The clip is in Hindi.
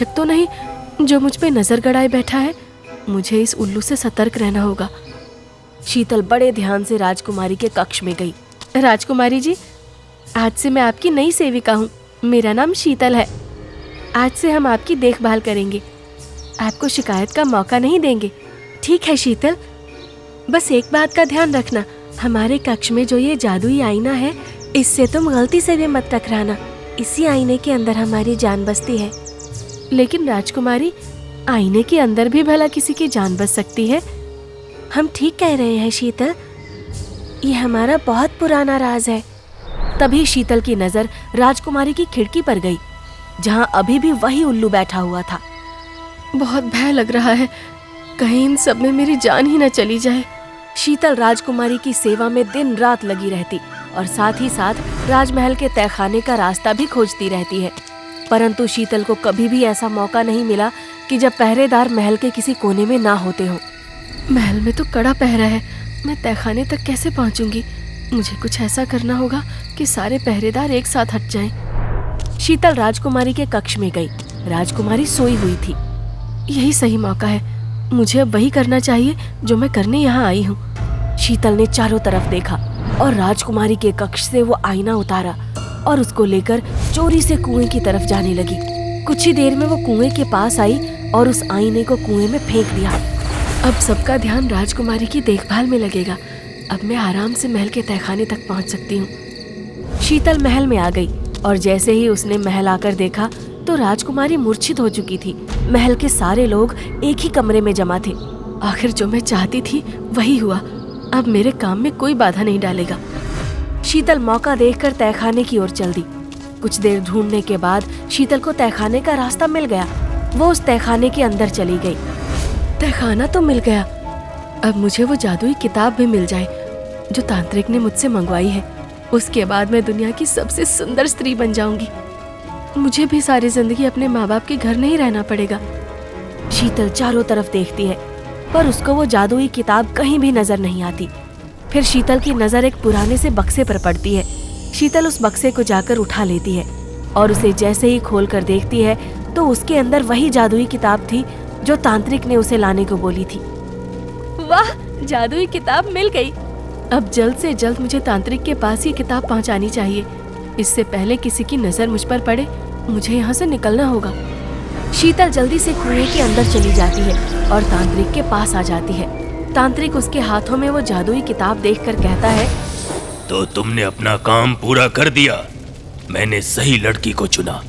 शक तो नहीं जो मुझ पे नजर गड़ाए बैठा है। मुझे इस उल्लू से सतर्क रहना होगा। शीतल बड़े ध्यान से राजकुमारी के कक्ष में गई। राजकुमारी जी, आज से मैं आपकी नई सेविका हूँ। मेरा नाम शीतल है। आज से हम आपकी देखभाल करेंगे, आपको शिकायत का मौका नहीं देंगे। ठीक है शीतल, बस एक बात का ध्यान रखना, हमारे कक्ष में जो ये जादुई आईना है, इससे तुम गलती से भी मत टकराना। इसी आईने के अंदर हमारी जान बसती है। लेकिन राजकुमारी, आईने के अंदर भी भला किसी की जान बस सकती है? हम ठीक कह रहे हैं शीतल, ये हमारा बहुत पुराना राज है। तभी शीतल की नजर राजकुमारी की खिड़की पर गई, जहां अभी भी वही उल्लू बैठा हुआ था। बहुत भय लग रहा है, कहीं इन सब में मेरी जान ही न चली जाए। शीतल राजकुमारी की सेवा में दिन रात लगी रहती और साथ ही साथ राजमहल के तहखाने का रास्ता भी खोजती रहती है। परंतु शीतल को कभी भी ऐसा मौका नहीं मिला कि जब पहरेदार महल के किसी कोने में ना होते हों। महल में तो कड़ा पहरा है, मैं तहखाने तक कैसे पहुंचूंगी? मुझे कुछ ऐसा करना होगा कि सारे पहरेदार एक साथ हट जाएं। शीतल राजकुमारी के कक्ष में गई। राजकुमारी सोई हुई थी। यही सही मौका है, मुझे अब वही करना चाहिए जो मैं करने यहाँ आई हूँ। शीतल ने चारों तरफ देखा और राजकुमारी के कक्ष से वो आईना उतारा और उसको लेकर चोरी से कुएं की तरफ जाने लगी। कुछ ही देर में वो कुएं के पास आई और उस आईने को कुएं में फेंक दिया। अब सबका ध्यान राजकुमारी की देखभाल में लगेगा। अब मैं आराम से महल के तहखाने तक पहुंच सकती हूँ। शीतल महल में आ गई और जैसे ही उसने महल आकर देखा तो राजकुमारी मूर्छित हो चुकी थी। महल के सारे लोग एक ही कमरे में जमा थे। आखिर जो मैं चाहती थी वही हुआ। अब मेरे काम में कोई बाधा नहीं डालेगा। शीतल मौका देखकर तहखाने की ओर चल दी। कुछ देर ढूंढने के बाद शीतल को तहखाने का रास्ता मिल गया। वो उस तहखाने के अंदर चली गई। तहखाना तो मिल गया, अब मुझे वो जादुई किताब भी मिल जाए जो तांत्रिक ने मुझसे मंगवाई है। उसके बाद मैं दुनिया की सबसे सुंदर स्त्री बन जाऊंगी। मुझे भी सारी जिंदगी अपने माँ बाप के घर नहीं रहना पड़ेगा। शीतल चारों तरफ देखती है पर उसको वो जादुई किताब कहीं भी नजर नहीं आती। फिर शीतल की नजर एक पुराने से बक्से पर पड़ती है। शीतल उस बक्से को जाकर उठा लेती है और उसे जैसे ही खोल कर देखती है तो उसके अंदर वही जादुई किताब थी जो तांत्रिक ने उसे लाने को बोली थी। वाह, जादुई किताब मिल गई। अब जल्द से जल्द मुझे तांत्रिक के पास ये किताब पहुंचानी चाहिए। इससे पहले किसी की नजर मुझ पर पड़े, मुझे यहाँ से निकलना होगा। शीतल जल्दी से कुएं के अंदर चली जाती है और तांत्रिक के पास आ जाती है। तांत्रिक उसके हाथों में वो जादुई किताब देखकर कहता है, तो तुमने अपना काम पूरा कर दिया। मैंने सही लड़की को चुना।